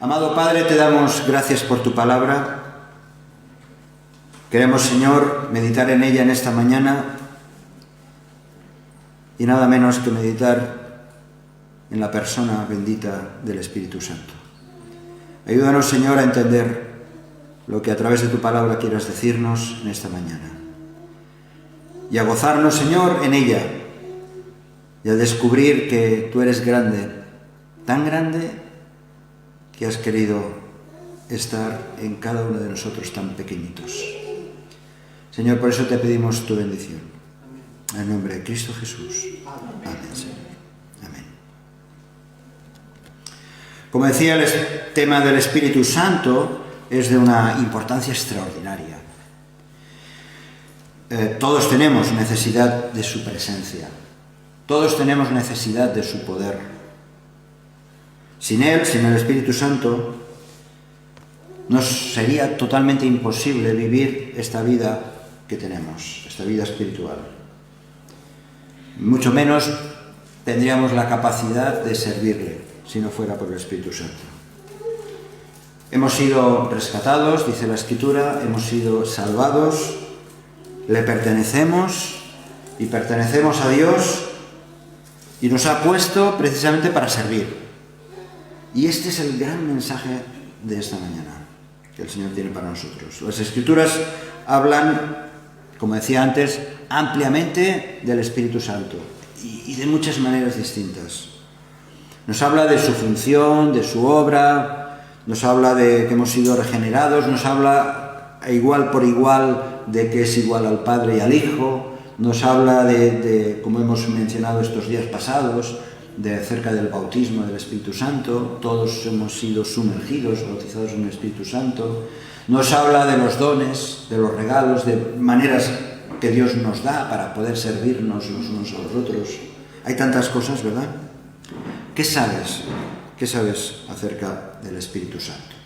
Amado Padre, te damos gracias por tu palabra. Queremos, Señor, meditar en ella en esta mañana y nada menos que meditar en la persona bendita del Espíritu Santo. Ayúdanos, Señor, a entender lo que a través de tu palabra quieras decirnos en esta mañana. Y a gozarnos, Señor, en ella. Y a descubrir que tú eres grande, tan grande que has querido estar en cada uno de nosotros tan pequeñitos. Señor, por eso te pedimos tu bendición. En el nombre de Cristo Jesús. Amén, Señor. Amén. Como decía, el tema del Espíritu Santo es de una importancia extraordinaria. Todos tenemos necesidad de su presencia. Todos tenemos necesidad de su poder. Sin Él, sin el Espíritu Santo, nos sería totalmente imposible vivir esta vida que tenemos, esta vida espiritual. Mucho menos tendríamos la capacidad de servirle si no fuera por el Espíritu Santo. Hemos sido rescatados, dice la Escritura, hemos sido salvados, le pertenecemos y pertenecemos a Dios y nos ha puesto precisamente para servir. Y este es el gran mensaje de esta mañana que el Señor tiene para nosotros. Las Escrituras hablan, como decía antes, ampliamente del Espíritu Santo y de muchas maneras distintas. Nos habla de su función, de su obra, nos habla de que hemos sido regenerados, nos habla igual por igual de que es igual al Padre y al Hijo, nos habla de como hemos mencionado estos días pasados, acerca del bautismo del Espíritu Santo. Todos hemos sido sumergidos, bautizados en el Espíritu Santo. Nos habla de los dones, de los regalos, de maneras que Dios nos da para poder servirnos los unos a los otros. Hay tantas cosas, ¿verdad? ¿Qué sabes? ¿Qué sabes acerca del Espíritu Santo?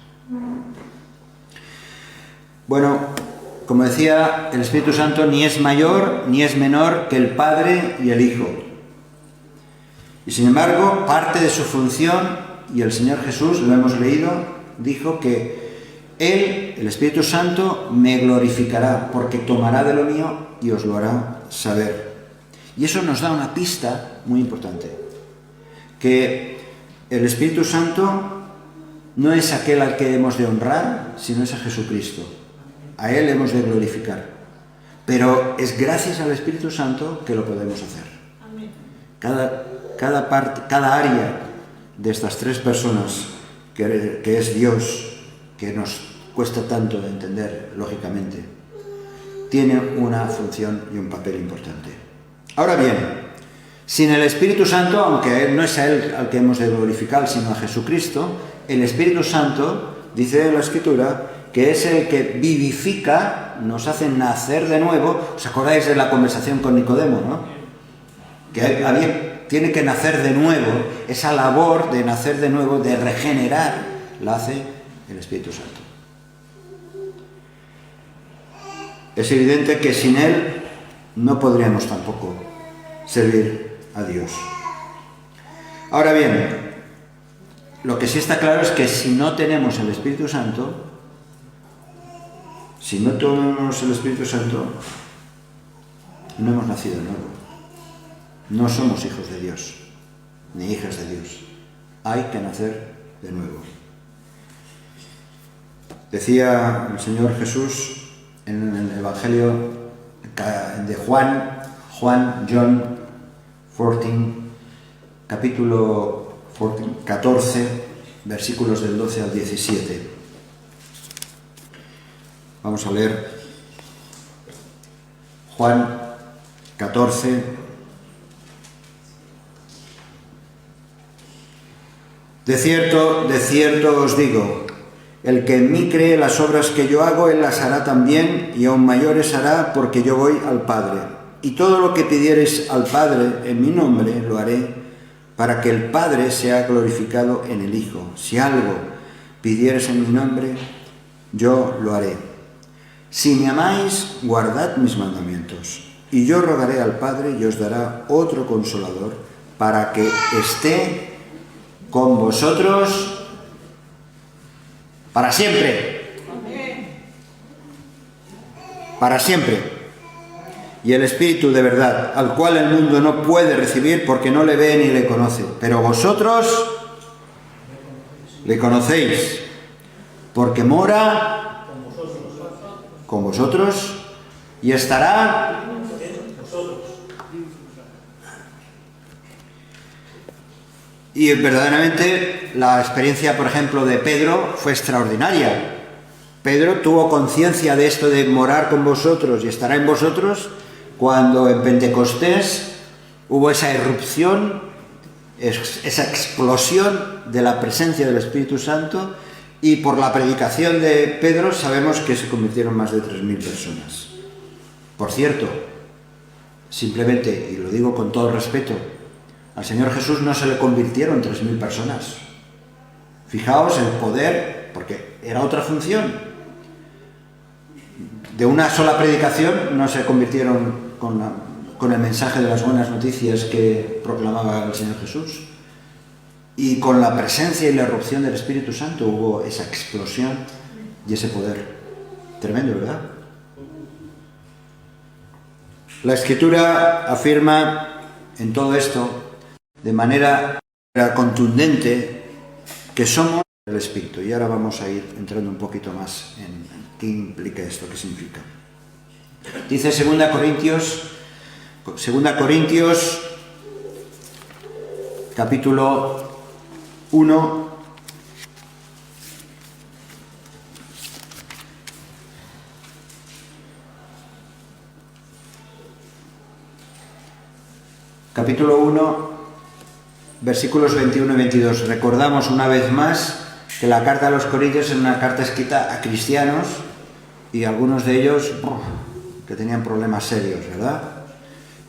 Bueno, como decía, el Espíritu Santo ni es mayor ni es menor que el Padre y el Hijo. Y sin embargo, parte de su función, y el Señor Jesús, lo hemos leído, dijo que Él, el Espíritu Santo, me glorificará, porque tomará de lo mío y os lo hará saber. Y eso nos da una pista muy importante, que el Espíritu Santo no es aquel al que hemos de honrar, sino es a Jesucristo. A Él hemos de glorificar. Pero es gracias al Espíritu Santo que lo podemos hacer. Amén. Cada área de estas tres personas que es Dios, que nos cuesta tanto de entender, lógicamente, tiene una función y un papel importante. Ahora bien, sin el Espíritu Santo, aunque no es a Él al que hemos de glorificar, sino a Jesucristo, el Espíritu Santo, dice en la Escritura, que es el que vivifica, nos hace nacer de nuevo. ¿Os acordáis de la conversación con Nicodemo, no? Que tiene que nacer de nuevo. Esa labor de nacer de nuevo, de regenerar, la hace el Espíritu Santo. Es evidente que sin Él no podríamos tampoco servir a Dios. Ahora bien, lo que sí está claro es que si no tenemos el Espíritu Santo, no hemos nacido de nuevo. No somos hijos de Dios, ni hijas de Dios. Hay que nacer de nuevo. Decía el Señor Jesús en el Evangelio de John 14, capítulo 14, versículos del 12 al 17. Vamos a leer Juan 14. De cierto os digo, el que en mí cree las obras que yo hago, él las hará también, y aún mayores hará, porque yo voy al Padre. Y todo lo que pidiereis al Padre en mi nombre, lo haré, para que el Padre sea glorificado en el Hijo. Si algo pidiereis en mi nombre, yo lo haré. Si me amáis, guardad mis mandamientos. Y yo rogaré al Padre y os dará otro Consolador, para que esté con vosotros para siempre. Para siempre. Y el Espíritu de verdad, al cual el mundo no puede recibir porque no le ve ni le conoce. Pero vosotros le conocéis, porque mora con vosotros y estará. Y verdaderamente la experiencia, por ejemplo, de Pedro fue extraordinaria. Pedro tuvo conciencia de esto de morar con vosotros y estará en vosotros cuando en Pentecostés hubo esa irrupción, esa explosión de la presencia del Espíritu Santo, y por la predicación de Pedro sabemos que se convirtieron más de 3.000 personas. Por cierto, simplemente, y lo digo con todo respeto, al Señor Jesús no se le convirtieron 3.000 personas. Fijaos el poder, porque era otra función. De una sola predicación no se convirtieron con el mensaje de las buenas noticias que proclamaba el Señor Jesús. Y con la presencia y la erupción del Espíritu Santo hubo esa explosión y ese poder. Tremendo, ¿verdad? La Escritura afirma en todo esto de manera contundente que somos el Espíritu. Y ahora vamos a ir entrando un poquito más en qué implica esto, qué significa. Dice 2 Corintios capítulo 1, capítulo 1, versículos 21 y 22. Recordamos una vez más que la carta a los Corintios es una carta escrita a cristianos, y algunos de ellos que tenían problemas serios, ¿verdad?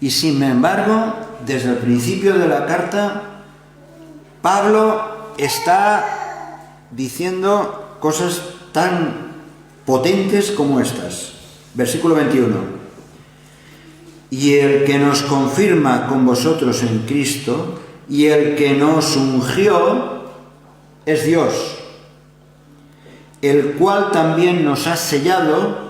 Y sin embargo, desde el principio de la carta, Pablo está diciendo cosas tan potentes como estas. Versículo 21. Y el que nos confirma con vosotros en Cristo y el que nos ungió es Dios, el cual también nos ha sellado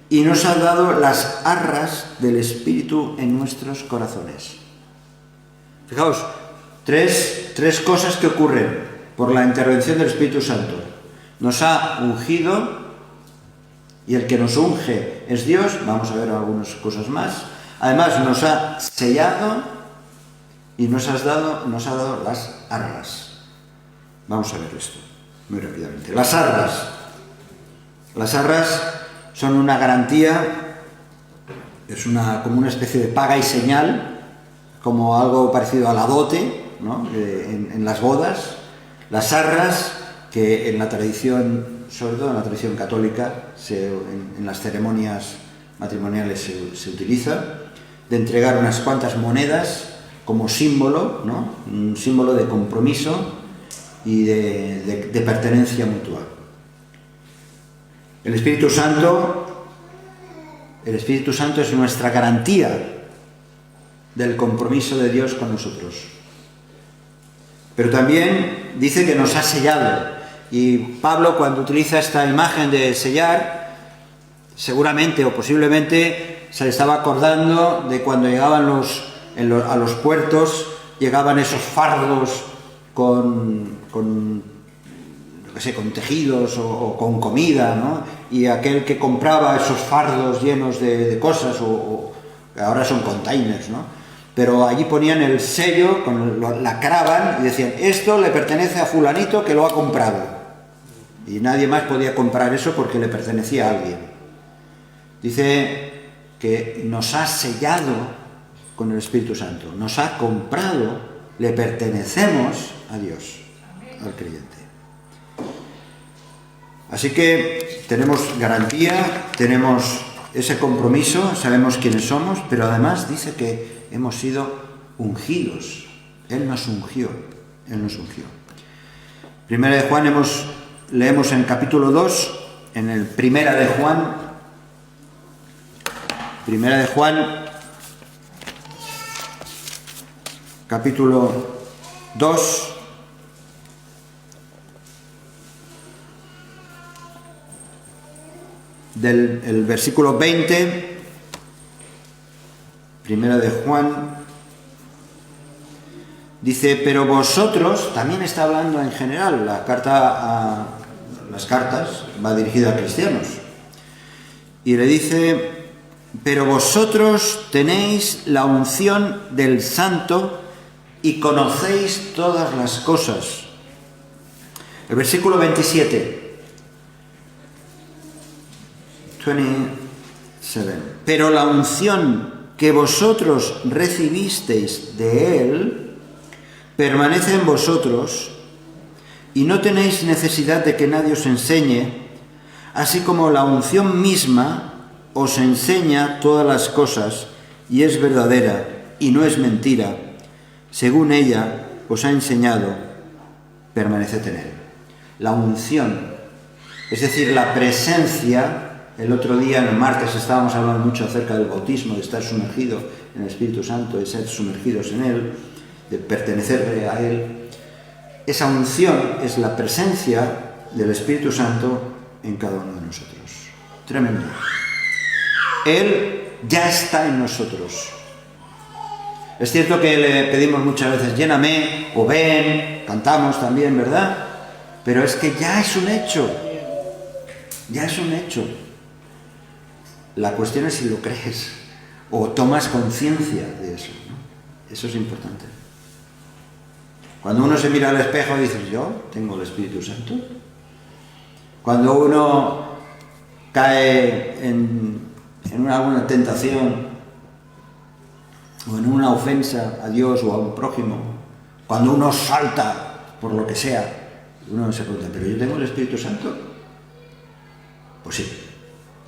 y nos ha dado las arras del Espíritu en nuestros corazones. Fijaos, tres cosas que ocurren por la intervención del Espíritu Santo. Nos ha ungido, y el que nos unge es Dios. Vamos a ver algunas cosas más. Además nos ha sellado y nos ha dado las arras. Vamos a ver esto muy rápidamente. Las arras son una garantía, es como una especie de paga y señal, como algo parecido a la dote, ¿no? En las bodas. Las arras, que en la tradición, sobre todo en la tradición católica, en las ceremonias matrimoniales se utiliza, de entregar unas cuantas monedas como símbolo, ¿no? Un símbolo de compromiso y de pertenencia mutua. El Espíritu Santo es nuestra garantía del compromiso de Dios con nosotros. Pero también dice que nos ha sellado. Y Pablo, cuando utiliza esta imagen de sellar, seguramente o posiblemente se le estaba acordando de cuando llegaban a los puertos, llegaban esos fardos con tejidos o con comida, ¿no? Y aquel que compraba esos fardos llenos de cosas, o ahora son containers, ¿no? Pero allí ponían el sello, lacraban y decían: esto le pertenece a fulanito que lo ha comprado. Y nadie más podía comprar eso porque le pertenecía a alguien. Dice que nos ha sellado con el Espíritu Santo, nos ha comprado, le pertenecemos a Dios, al creyente. Así que tenemos garantía, tenemos ese compromiso, sabemos quiénes somos, pero además dice que hemos sido ungidos. Él nos ungió. Primera de Juan, leemos en capítulo 2, en el Primera de Juan, capítulo 2, del versículo 20, primera de Juan, dice, pero vosotros, también está hablando en general, las cartas va dirigida a cristianos, y le dice, pero vosotros tenéis la unción del Santo y conocéis todas las cosas. El versículo 27, pero la unción que vosotros recibisteis de Él permanece en vosotros y no tenéis necesidad de que nadie os enseñe, así como la unción misma os enseña todas las cosas y es verdadera y no es mentira. Según ella os ha enseñado, permaneced en Él. La unción, es decir, la presencia. El otro día, en el martes, estábamos hablando mucho acerca del bautismo, de estar sumergido en el Espíritu Santo, de ser sumergidos en Él, de pertenecer a Él. Esa unción es la presencia del Espíritu Santo en cada uno de nosotros. Tremendo. Él ya está en nosotros. Es cierto que le pedimos muchas veces, lléname, o ven, cantamos también, ¿verdad? Pero es que ya es un hecho. Ya es un hecho. La cuestión es si lo crees o tomas conciencia de eso, ¿no? Eso es importante. Cuando uno se mira al espejo y dices, yo tengo el Espíritu Santo. Cuando uno cae en alguna tentación o en una ofensa a Dios o a un prójimo, cuando uno salta por lo que sea, uno se pregunta, ¿pero yo tengo el Espíritu Santo? Pues sí.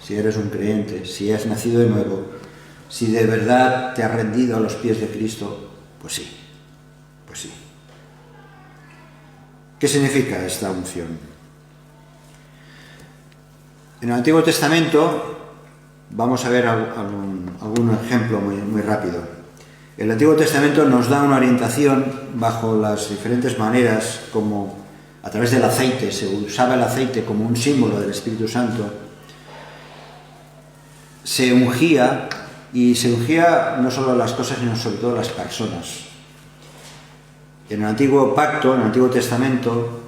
Si eres un creyente, si has nacido de nuevo, si de verdad te has rendido a los pies de Cristo, pues sí, pues sí. ¿Qué significa esta unción? En el Antiguo Testamento, vamos a ver algún ejemplo muy rápido. El Antiguo Testamento nos da una orientación bajo las diferentes maneras, como a través del aceite, se usaba el aceite como un símbolo del Espíritu Santo. Se ungía, y se ungía no solo las cosas, sino sobre todo las personas. En el Antiguo Pacto, en el Antiguo Testamento,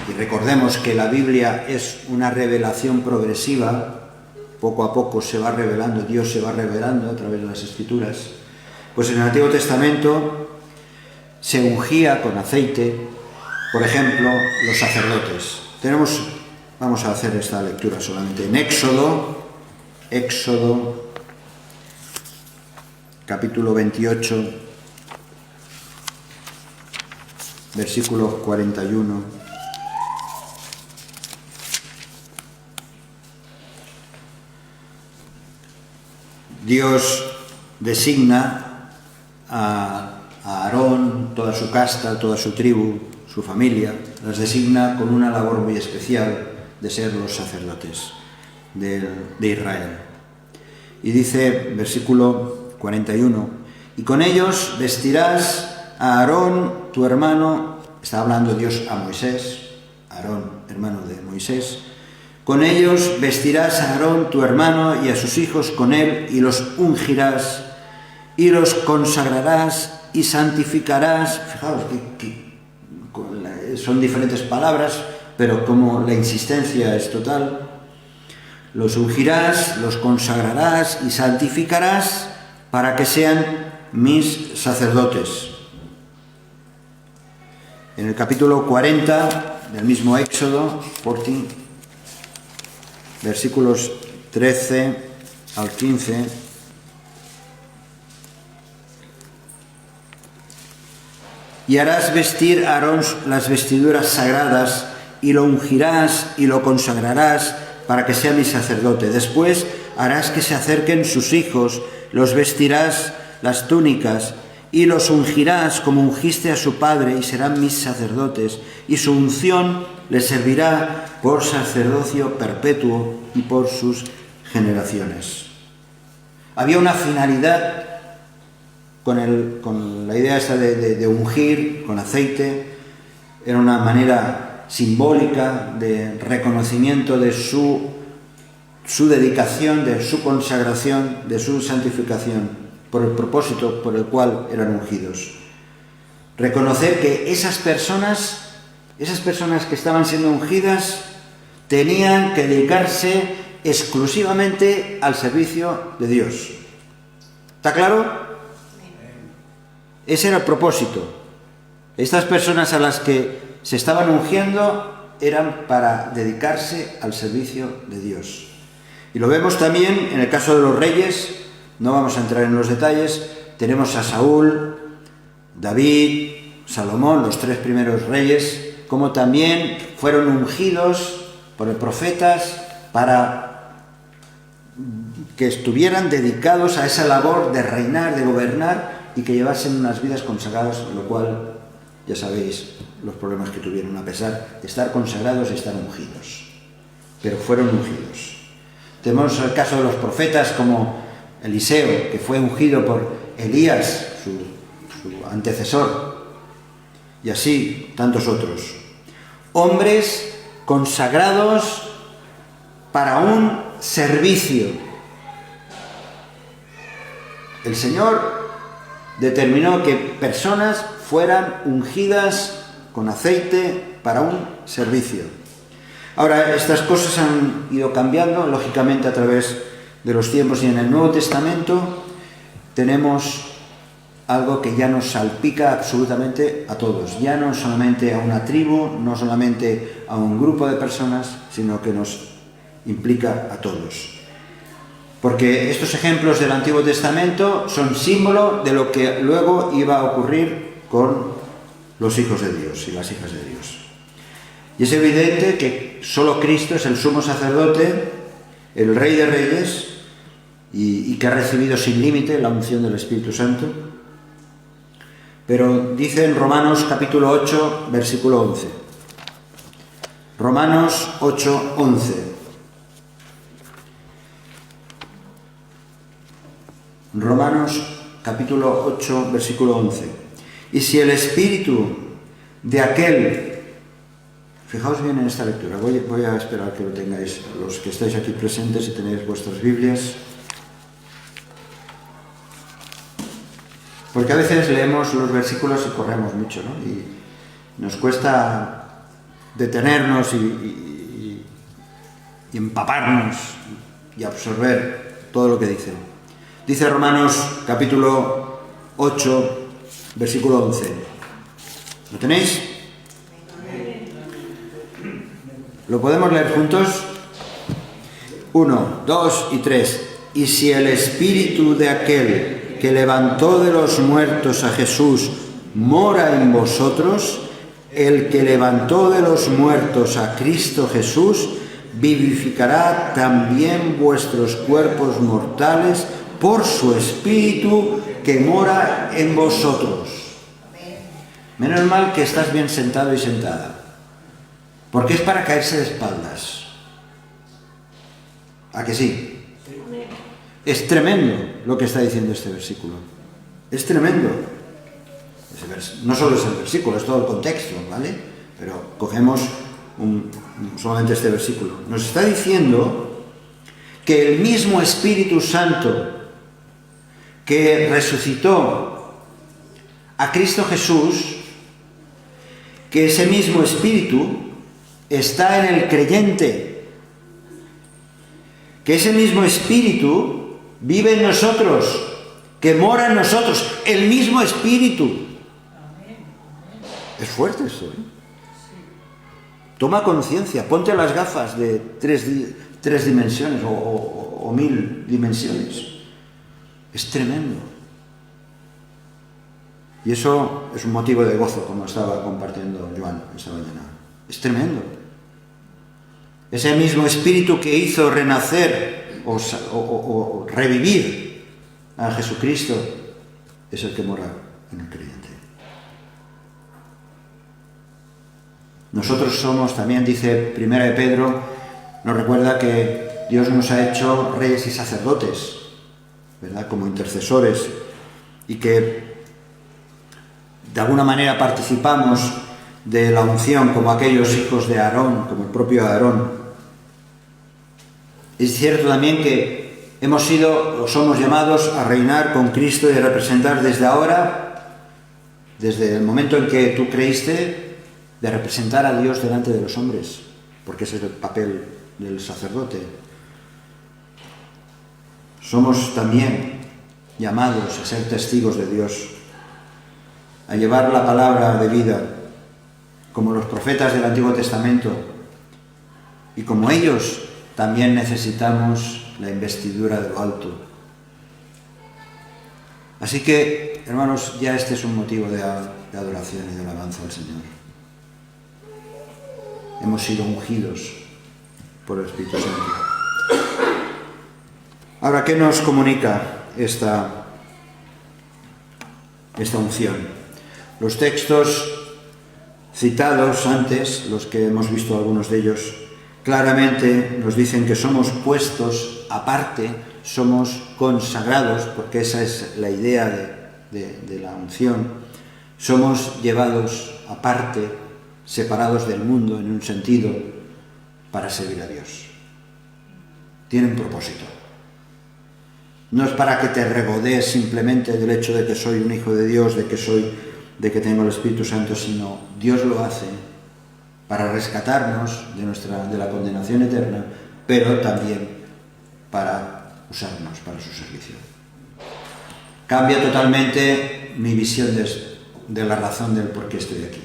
y recordemos que la Biblia es una revelación progresiva, poco a poco se va revelando, Dios se va revelando a través de las Escrituras, pues en el Antiguo Testamento se ungía con aceite, por ejemplo, los sacerdotes. Vamos a hacer esta lectura solamente en Éxodo, capítulo 28, versículo 41. Dios designa a Aarón, toda su casta, toda su tribu, su familia, las designa con una labor muy especial de ser los sacerdotes de Israel. Y dice, versículo 41, y con ellos vestirás a Aarón, tu hermano, está hablando Dios a Moisés, Aarón, hermano de Moisés, con ellos vestirás a Aarón, tu hermano, y a sus hijos con él, y los ungirás, y los consagrarás, y santificarás. Fijaos que son diferentes palabras, pero como la insistencia es total. Los ungirás, los consagrarás y santificarás para que sean mis sacerdotes. En el capítulo 40 del mismo Éxodo, 40, versículos 13 al 15, y harás vestir a Aarón las vestiduras sagradas, y lo ungirás y lo consagrarás para que sea mi sacerdote. Después harás que se acerquen sus hijos, los vestirás las túnicas, y los ungirás como ungiste a su padre, y serán mis sacerdotes, y su unción les servirá por sacerdocio perpetuo y por sus generaciones. Había una finalidad con la idea esta de ungir con aceite. Era una manera simbólica de reconocimiento de su su dedicación, de su consagración, de su santificación, por el propósito por el cual eran ungidos. Reconocer que esas personas que estaban siendo ungidas, tenían que dedicarse exclusivamente al servicio de Dios. ¿Está claro? Ese era el propósito. Estas personas a las que se estaban ungiendo eran para dedicarse al servicio de Dios. Y lo vemos también en el caso de los reyes. No vamos a entrar en los detalles. Tenemos a Saúl, David, Salomón, los 3 primeros reyes, como también fueron ungidos por los profetas para que estuvieran dedicados a esa labor de reinar, de gobernar y que llevasen unas vidas consagradas, lo cual ya sabéis los problemas que tuvieron a pesar de estar consagrados y estar ungidos. Pero fueron ungidos. Tenemos el caso de los profetas como Eliseo, que fue ungido por Elías, su antecesor, y así tantos otros. Hombres consagrados para un servicio. El Señor determinó que personas fueran ungidas con aceite para un servicio. Ahora, estas cosas han ido cambiando, lógicamente, a través de los tiempos, y en el Nuevo Testamento tenemos algo que ya nos salpica absolutamente a todos, ya no solamente a una tribu, no solamente a un grupo de personas, sino que nos implica a todos. Porque estos ejemplos del Antiguo Testamento son símbolo de lo que luego iba a ocurrir con los hijos de Dios y las hijas de Dios. Y es evidente que solo Cristo es el sumo sacerdote, el Rey de Reyes, y que ha recibido sin límite la unción del Espíritu Santo. Pero dice en Romanos capítulo 8, versículo 11. Romanos 8, 11. Romanos capítulo 8, versículo 11. Y si el espíritu de aquel... Fijaos bien en esta lectura. Voy a esperar que lo tengáis, los que estáis aquí presentes, y tenéis vuestras Biblias. Porque a veces leemos los versículos y corremos mucho, ¿no? Y nos cuesta detenernos y empaparnos y absorber todo lo que dice. Dice Romanos capítulo 8, versículo 11. ¿Lo tenéis? ¿Lo podemos leer juntos? 1, 2 y 3. Y si el espíritu de aquel que levantó de los muertos a Jesús mora en vosotros, el que levantó de los muertos a Cristo Jesús vivificará también vuestros cuerpos mortales por su espíritu que mora en vosotros. Menos mal que estás bien sentado y sentada, porque es para caerse de espaldas. ¿A que sí? Es tremendo lo que está diciendo este versículo. Es tremendo. No solo es el versículo, es todo el contexto, ¿vale? Pero cogemos solamente este versículo. Nos está diciendo que el mismo Espíritu Santo que resucitó a Cristo Jesús, que ese mismo Espíritu está en el creyente, que ese mismo Espíritu vive en nosotros, que mora en nosotros, el mismo Espíritu. Es fuerte esto, ¿eh? Toma conciencia, ponte las gafas de tres dimensiones o 1000 dimensiones. Es tremendo. Y eso es un motivo de gozo, como estaba compartiendo Joan esta mañana. Es tremendo. Ese mismo Espíritu que hizo renacer o revivir a Jesucristo es el que mora en el creyente. Nosotros somos, también dice Primera de Pedro, nos recuerda que Dios nos ha hecho reyes y sacerdotes, ¿verdad? Como intercesores, y que de alguna manera participamos de la unción como aquellos hijos de Aarón, como el propio Aarón. Es cierto también que hemos sido o somos llamados a reinar con Cristo y a representar desde ahora, desde el momento en que tú creíste, de representar a Dios delante de los hombres, porque ese es el papel del sacerdote. Somos también llamados a ser testigos de Dios, a llevar la palabra de vida, como los profetas del Antiguo Testamento, y como ellos también necesitamos la investidura de lo alto. Así que, hermanos, ya este es un motivo de adoración y de alabanza al Señor. Hemos sido ungidos por el Espíritu Santo. Ahora, ¿qué nos comunica esta unción? Los textos citados antes, los que hemos visto algunos de ellos, claramente nos dicen que somos puestos aparte, somos consagrados, porque esa es la idea de la unción. Somos llevados aparte, separados del mundo en un sentido, para servir a Dios. Tiene un propósito. No es para que te regodees simplemente del hecho de que soy un hijo de Dios, de que tengo el Espíritu Santo, sino Dios lo hace para rescatarnos de la condenación eterna, pero también para usarnos para su servicio. Cambia totalmente mi visión de la razón del por qué estoy aquí.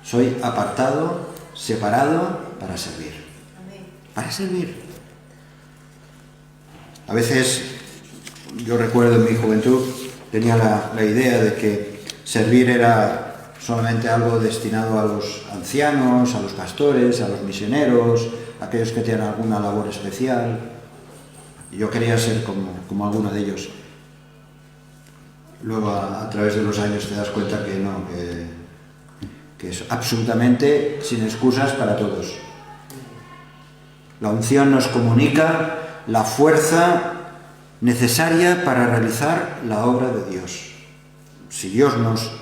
Soy apartado, separado para servir. Para servir. A veces, yo recuerdo en mi juventud, tenía la idea de que servir era solamente algo destinado a los ancianos, a los pastores, a los misioneros, a aquellos que tienen alguna labor especial. Y yo quería ser como alguno de ellos. Luego, a través de los años, te das cuenta que no, que es absolutamente sin excusas para todos. La unción nos comunica la fuerza necesaria para realizar la obra de Dios. Si Dios nos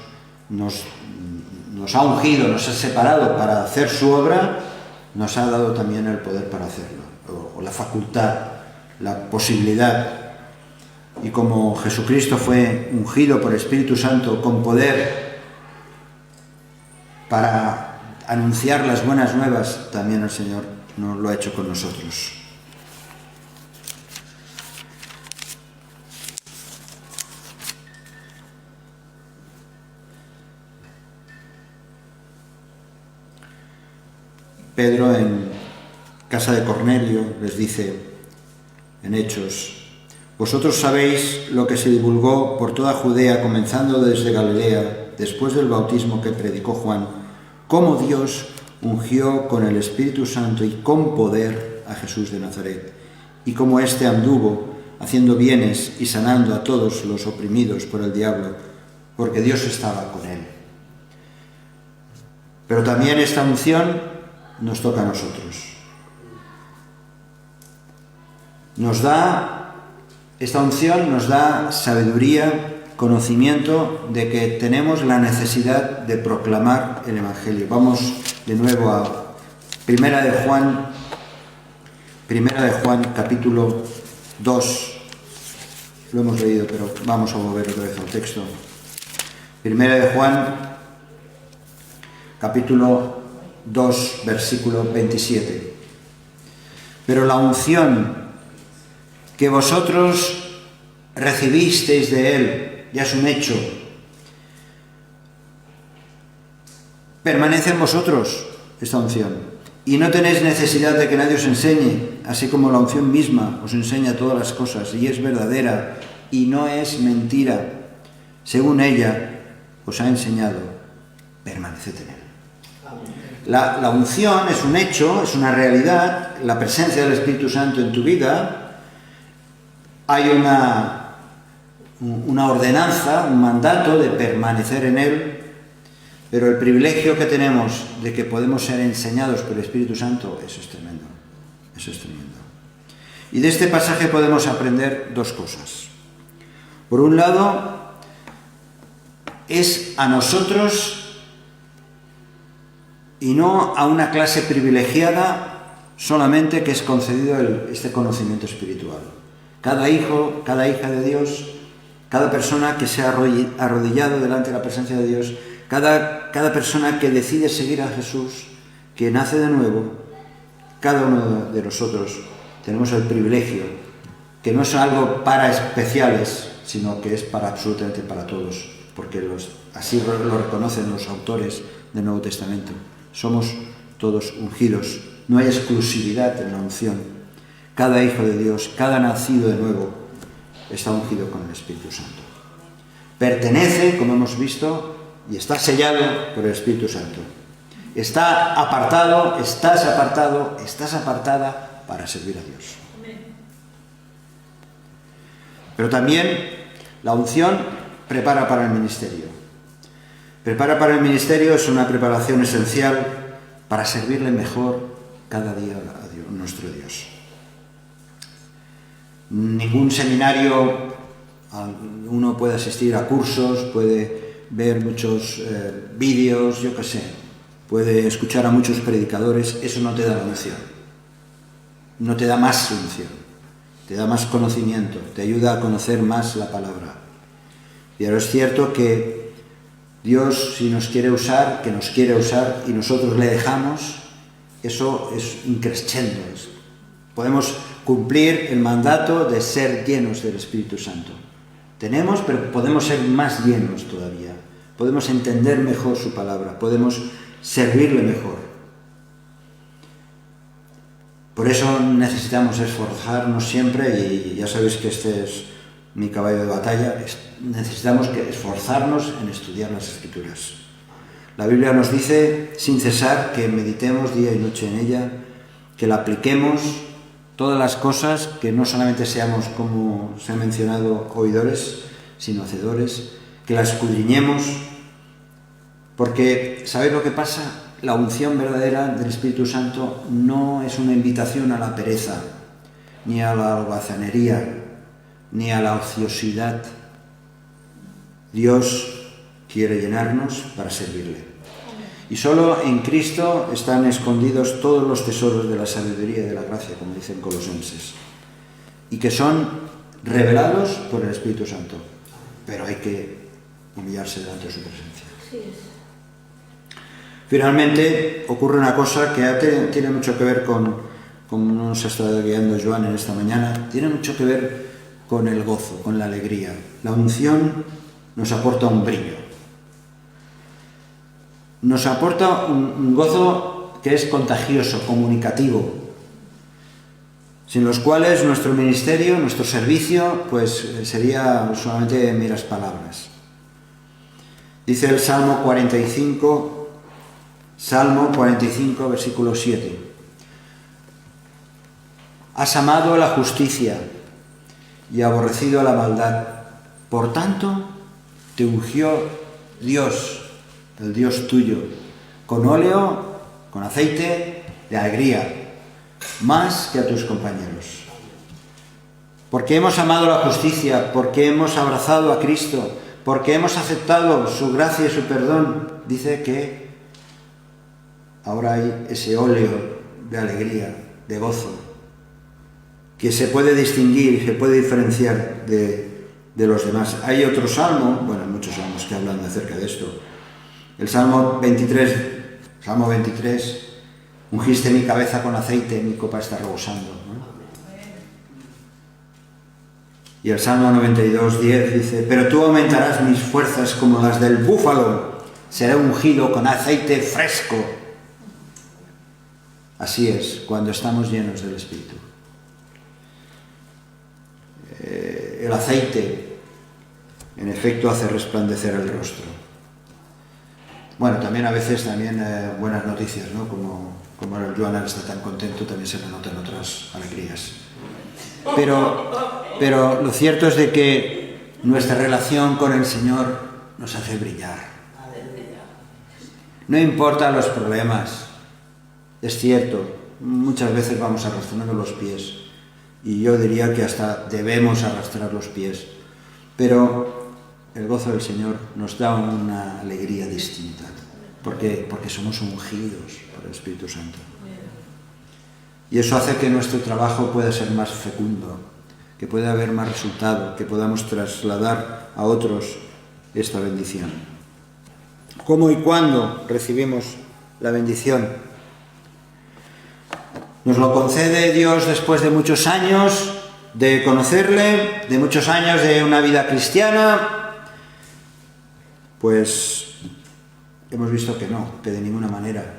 ha ungido, nos ha separado para hacer su obra, nos ha dado también el poder para hacerlo, o la facultad, la posibilidad. Y como Jesucristo fue ungido por el Espíritu Santo con poder para anunciar las buenas nuevas, también el Señor nos lo ha hecho con nosotros. Pedro, en casa de Cornelio, les dice en Hechos: vosotros sabéis lo que se divulgó por toda Judea, comenzando desde Galilea, después del bautismo que predicó Juan, cómo Dios ungió con el Espíritu Santo y con poder a Jesús de Nazaret, y cómo éste anduvo haciendo bienes y sanando a todos los oprimidos por el diablo, porque Dios estaba con él. Pero también esta unción nos toca a nosotros. Esta unción nos da sabiduría, conocimiento de que tenemos la necesidad de proclamar el Evangelio. Vamos de nuevo a Primera de Juan capítulo 2. Lo hemos leído, pero vamos a volver otra vez al texto. Primera de Juan capítulo 2, versículo 27. Pero la unción que vosotros recibisteis de Él, ya es un hecho, permanece en vosotros esta unción, y no tenéis necesidad de que nadie os enseñe, así como la unción misma os enseña todas las cosas, y es verdadera, y no es mentira. Según ella os ha enseñado, permaneced en Él. La unción es un hecho, es una realidad, la presencia del Espíritu Santo en tu vida. Hay una ordenanza, un mandato de permanecer en Él, pero el privilegio que tenemos de que podemos ser enseñados por el Espíritu Santo, eso es tremendo, eso es tremendo. Y de este pasaje podemos aprender dos cosas. Por un lado, es a nosotros y no a una clase privilegiada solamente que es concedido este conocimiento espiritual. Cada hijo, cada hija de Dios, cada persona que se ha arrodillado delante de la presencia de Dios, cada persona que decide seguir a Jesús, que nace de nuevo, cada uno de nosotros tenemos el privilegio, que no es algo para especiales, sino que es para absolutamente para todos, porque así lo reconocen los autores del Nuevo Testamento. Somos todos ungidos, no hay exclusividad en la unción. Cada hijo de Dios, cada nacido de nuevo, está ungido con el Espíritu Santo. Pertenece, como hemos visto, y está sellado por el Espíritu Santo. Está apartado, estás apartada para servir a Dios. Pero también la unción prepara para el ministerio. Prepara para el ministerio es una preparación esencial para servirle mejor cada día a Dios, nuestro Dios. Ningún seminario, uno puede asistir a cursos, puede ver muchos vídeos, yo qué sé, puede escuchar a muchos predicadores, eso no te da la unción. No te da más unción. Te da más conocimiento, te ayuda a conocer más la palabra. Pero es cierto que Dios, si nos quiere usar, que nos quiere usar y nosotros le dejamos, eso es increscendo. Podemos cumplir el mandato de ser llenos del Espíritu Santo. Tenemos, pero podemos ser más llenos todavía. Podemos entender mejor su palabra, podemos servirle mejor. Por eso necesitamos esforzarnos siempre, y ya sabéis que este es mi caballo de batalla, necesitamos esforzarnos en estudiar las Escrituras. La Biblia nos dice, sin cesar, que meditemos día y noche en ella, que la apliquemos, todas las cosas, que no solamente seamos, como se ha mencionado, oidores, sino hacedores, que la escudriñemos, porque ¿sabéis lo que pasa? La unción verdadera del Espíritu Santo no es una invitación a la pereza, ni a la holgazanería, ni a la ociosidad. Dios quiere llenarnos para servirle. Y solo en Cristo están escondidos todos los tesoros de la sabiduría y de la gracia, como dicen Colosenses, y que son revelados por el Espíritu Santo. Pero hay que humillarse delante de su presencia. Sí. Finalmente, ocurre una cosa que tiene mucho que ver con, como nos ha estado guiando Joan en esta mañana, tiene mucho que ver con el gozo, con la alegría. La unción nos aporta un brillo. Nos aporta un gozo que es contagioso, comunicativo, sin los cuales nuestro ministerio, nuestro servicio, pues sería solamente meras palabras. Dice el Salmo 45, versículo 7. Has amado la justicia y aborrecido la maldad. Por tanto, te ungió Dios, el Dios tuyo, con óleo, con aceite de alegría, más que a tus compañeros. Porque hemos amado la justicia, porque hemos abrazado a Cristo, porque hemos aceptado su gracia y su perdón, dice que ahora hay ese óleo de alegría, de gozo, que se puede distinguir, se puede diferenciar de los demás. Hay otro salmo, bueno, hay muchos salmos que hablan acerca de esto. El Salmo 23, ungiste mi cabeza con aceite, mi copa está rebosando, ¿no? Y el Salmo 92:10 dice, pero tú aumentarás mis fuerzas como las del búfalo, seré ungido con aceite fresco. Así es, cuando estamos llenos del Espíritu. El aceite, en efecto, hace resplandecer el rostro. Bueno, también a veces buenas noticias, ¿no? Como el Joan está tan contento, también se le notan otras alegrías. Pero lo cierto es de que nuestra relación con el Señor nos hace brillar. No importa los problemas. Es cierto, muchas veces vamos arrastrando los pies, y yo diría que hasta debemos arrastrar los pies, pero el gozo del Señor nos da una alegría distinta, porque somos ungidos por el Espíritu Santo. Y eso hace que nuestro trabajo pueda ser más fecundo, que pueda haber más resultado, que podamos trasladar a otros esta bendición. ¿Cómo y cuándo recibimos la bendición? Nos lo concede Dios después de muchos años de conocerle, de muchos años de una vida cristiana. Pues hemos visto que no, que de ninguna manera.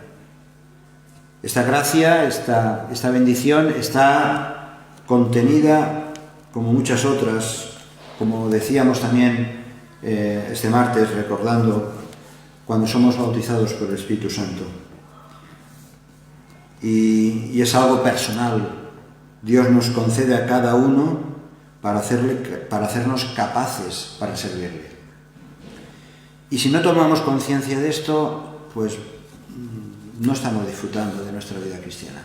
Esta gracia, esta bendición está contenida, como muchas otras, como decíamos también este martes, recordando, cuando somos bautizados por el Espíritu Santo. Y es algo personal. Dios nos concede a cada uno para hacernos capaces para servirle. Y si no tomamos conciencia de esto, pues no estamos disfrutando de nuestra vida cristiana.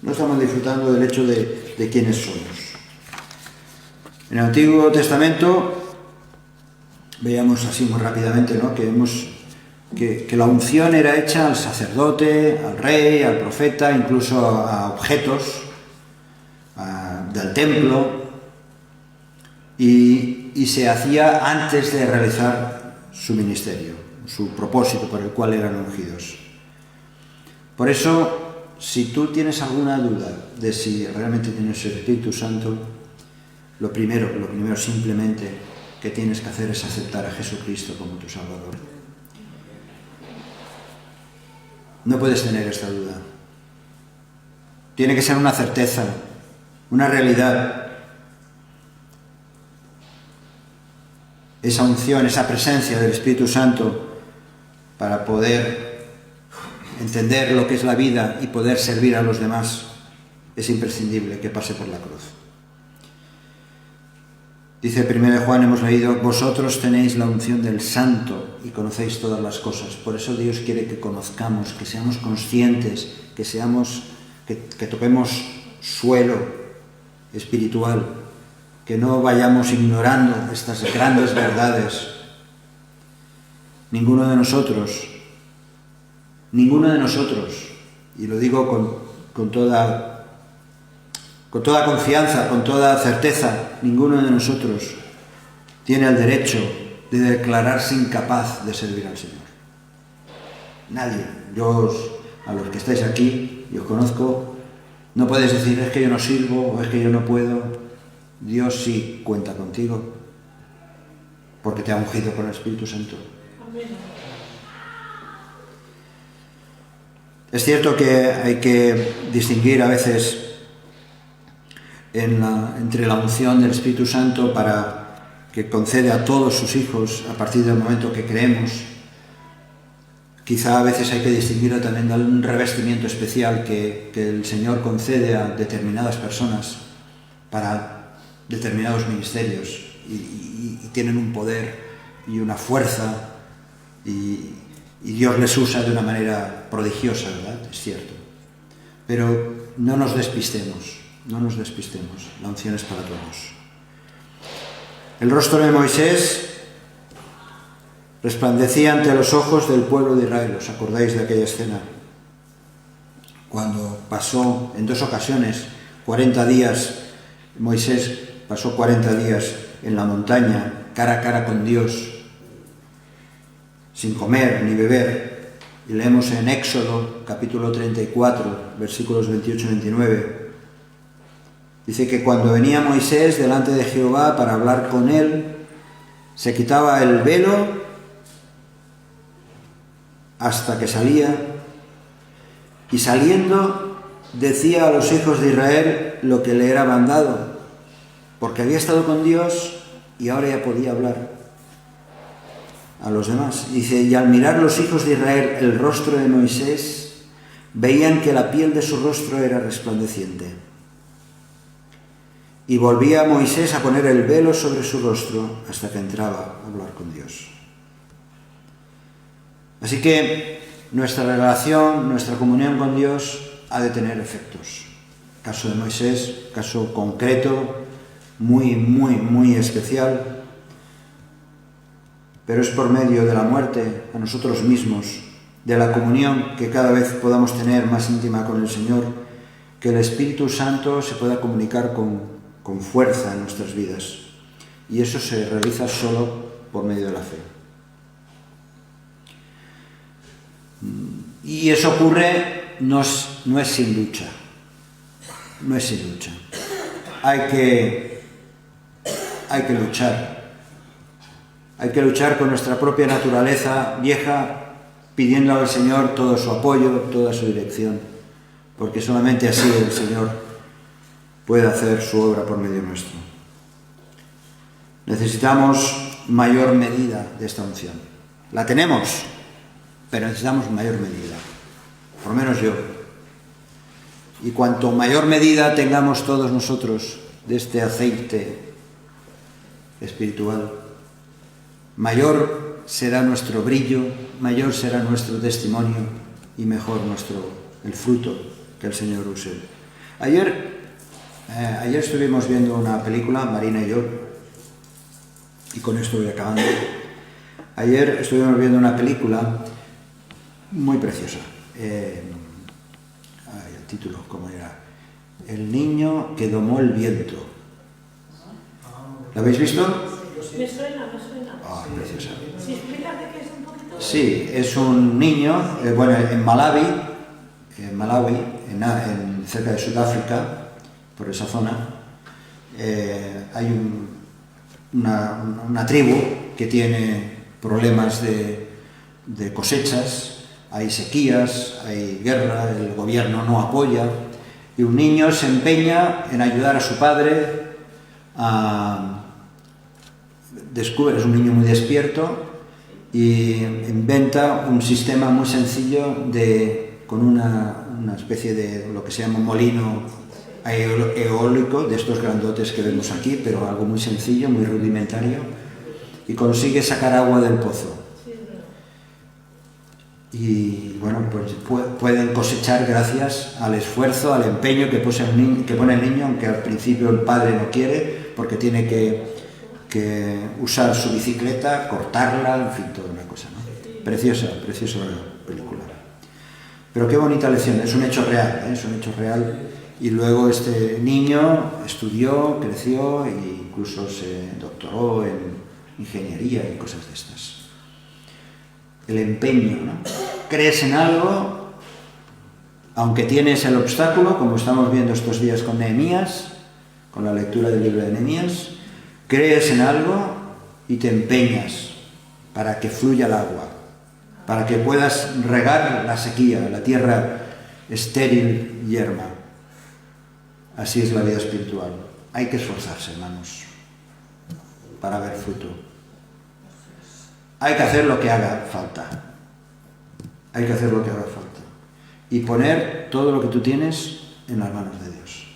No estamos disfrutando del hecho de quiénes somos. En el Antiguo Testamento veíamos así muy rápidamente, ¿no?, que la unción era hecha al sacerdote, al rey, al profeta, incluso a objetos del templo, y se hacía antes de realizar su ministerio, su propósito por el cual eran ungidos. Por eso, si tú tienes alguna duda de si realmente tienes el Espíritu Santo, lo primero simplemente que tienes que hacer es aceptar a Jesucristo como tu Salvador. No puedes tener esta duda. Tiene que ser una certeza, una realidad. Esa unción, esa presencia del Espíritu Santo para poder entender lo que es la vida y poder servir a los demás, es imprescindible que pase por la cruz. Dice 1 Juan, hemos leído, vosotros tenéis la unción del Santo y conocéis todas las cosas. Por eso Dios quiere que conozcamos, que seamos conscientes, que toquemos suelo espiritual, que no vayamos ignorando estas grandes verdades. Ninguno de nosotros, y lo digo con toda confianza, con toda certeza, ninguno de nosotros tiene el derecho de declararse incapaz de servir al Señor. Nadie. A los que estáis aquí, yo os conozco, no puedes decir, es que yo no sirvo, o es que yo no puedo. Dios sí cuenta contigo, porque te ha ungido con el Espíritu Santo. Amén. Es cierto que hay que distinguir a veces entre la unción del Espíritu Santo que concede a todos sus hijos a partir del momento que creemos. Quizá a veces hay que distinguirlo también de un revestimiento especial que el Señor concede a determinadas personas para determinados ministerios y tienen un poder y una fuerza y Dios les usa de una manera prodigiosa, ¿verdad? Es cierto. Pero no nos despistemos, la unción es para todos. El rostro de Moisés resplandecía ante los ojos del pueblo de Israel. ¿Os acordáis de aquella escena? Cuando pasó en 2 ocasiones 40 días, Moisés pasó 40 días en la montaña, cara a cara con Dios, sin comer ni beber. Y leemos en Éxodo, capítulo 34, versículos 28 y 29. Dice que cuando venía Moisés delante de Jehová para hablar con él, se quitaba el velo hasta que salía, y saliendo decía a los hijos de Israel lo que le era mandado, porque había estado con Dios y ahora ya podía hablar a los demás. Dice, y al mirar los hijos de Israel el rostro de Moisés, veían que la piel de su rostro era resplandeciente. Y volvía Moisés a poner el velo sobre su rostro hasta que entraba a hablar con Dios. Así que nuestra relación, nuestra comunión con Dios ha de tener efectos. Caso de Moisés, caso concreto, muy, muy, muy especial. Pero es por medio de la muerte a nosotros mismos, de la comunión que cada vez podamos tener más íntima con el Señor, que el Espíritu Santo se pueda comunicar con fuerza en nuestras vidas. Y eso se realiza solo por medio de la fe. Y eso ocurre, no es sin lucha. No es sin lucha. Hay que luchar. Hay que luchar con nuestra propia naturaleza vieja, pidiendo al Señor todo su apoyo, toda su dirección, porque solamente así el Señor puede hacer su obra por medio nuestro. Necesitamos mayor medida de esta unción. La tenemos, pero necesitamos mayor medida, por lo menos yo. Y cuanto mayor medida tengamos todos nosotros de este aceite espiritual, mayor será nuestro brillo, mayor será nuestro testimonio y mejor el fruto que el Señor use. Ayer estuvimos viendo una película, Marina y yo, y con esto voy acabando. Ayer estuvimos viendo una película muy preciosa. El título, ¿cómo era? El niño que domó el viento. ¿La habéis visto? Me suena. Ah, preciosa. ¿Sí, explícate qué es un poquito? Sí, es un niño, en Malawi, cerca de Sudáfrica, por esa zona, hay una tribu que tiene problemas de cosechas, hay sequías, hay guerra, el gobierno no apoya, y un niño se empeña en ayudar a su padre descubre, es un niño muy despierto y inventa un sistema muy sencillo con una especie de lo que se llama molino eólico, de estos grandotes que vemos aquí, pero algo muy sencillo, muy rudimentario, y consigue sacar agua del pozo. Y bueno, pues pueden cosechar gracias al esfuerzo, al empeño que pone el niño, aunque al principio el padre no quiere, porque tiene que usar su bicicleta, cortarla, en fin, toda una cosa, ¿no? Preciosa película. Pero qué bonita lección, es un hecho real, es un hecho real. Y luego este niño estudió, creció e incluso se doctoró en ingeniería y cosas de estas. El empeño, ¿no? Crees en algo, aunque tienes el obstáculo, como estamos viendo estos días con Nehemías, con la lectura del libro de Nehemías. Crees en algo y te empeñas para que fluya el agua, para que puedas regar la sequía, la tierra estéril y yerma. Así es la vida espiritual. Hay que esforzarse, hermanos, para ver fruto. Hay que hacer lo que haga falta. Hay que hacer lo que haga falta. Y poner todo lo que tú tienes en las manos de Dios.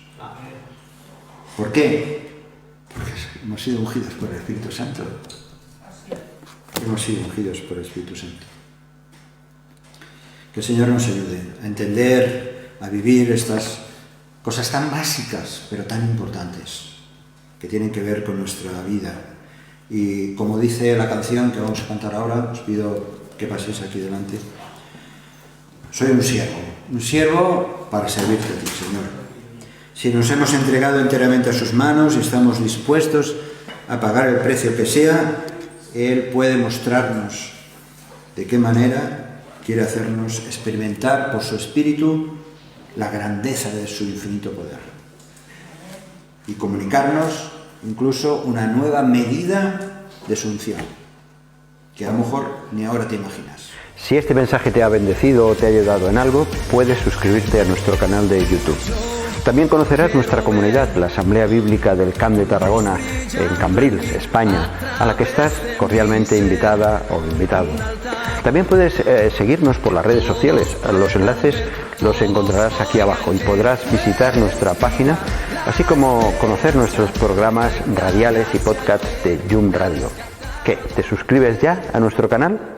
¿Por qué? Porque hemos sido ungidos por el Espíritu Santo. Hemos sido ungidos por el Espíritu Santo. Que el Señor nos ayude a entender, a vivir estas cosas tan básicas, pero tan importantes, que tienen que ver con nuestra vida. Y como dice la canción que vamos a cantar ahora, os pido que paséis aquí delante. Soy un siervo para servirte a ti, Señor. Si nos hemos entregado enteramente a sus manos y estamos dispuestos a pagar el precio que sea, Él puede mostrarnos de qué manera quiere hacernos experimentar por su Espíritu la grandeza de su infinito poder y comunicarnos incluso una nueva medida de su unción, que a lo mejor ni ahora te imaginas. Si este mensaje te ha bendecido o te ha ayudado en algo, puedes suscribirte a nuestro canal de YouTube. También conocerás nuestra comunidad, la Asamblea Bíblica del Camp de Tarragona, en Cambrils, España, a la que estás cordialmente invitada o invitado. También puedes seguirnos por las redes sociales. Los enlaces los encontrarás aquí abajo y podrás visitar nuestra página, así como conocer nuestros programas radiales y podcasts de Yum Radio. ¿Qué? ¿Te suscribes ya a nuestro canal?